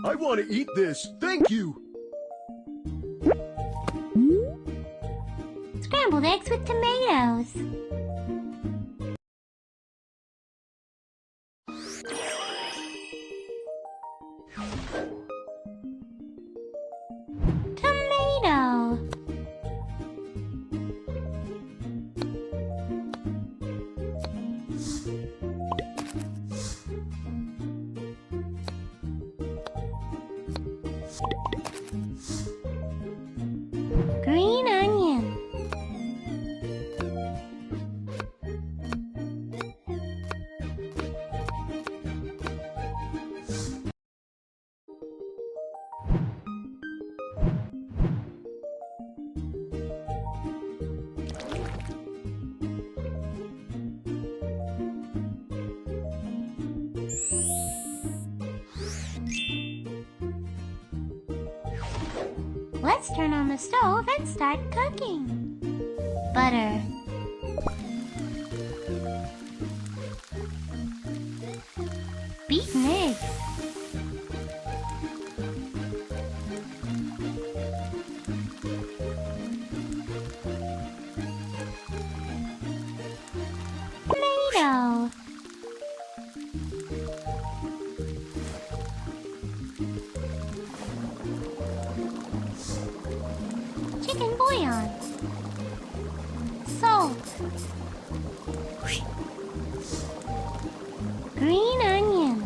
I want to eat this. Thank you. Scrambled eggs with tomatoes. Tomato. Green onion. Let's turn on the stove and start cooking. Butter. Beaten eggs. Tomato. Chicken bouillon. Salt. Green onion.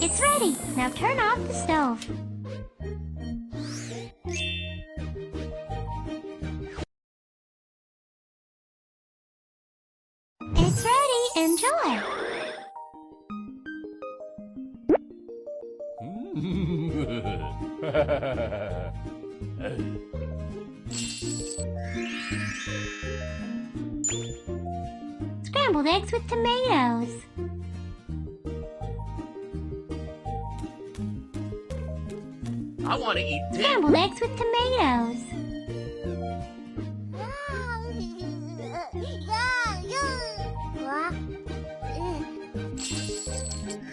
It's ready. Now turn off the stove. It's ready. Enjoy. Scrambled eggs with tomatoes. I want to eat this. Scrambled eggs with tomatoes.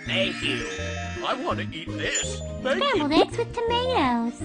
Thank you. I want to eat this. Thank Scrambled you. eggs with tomatoes.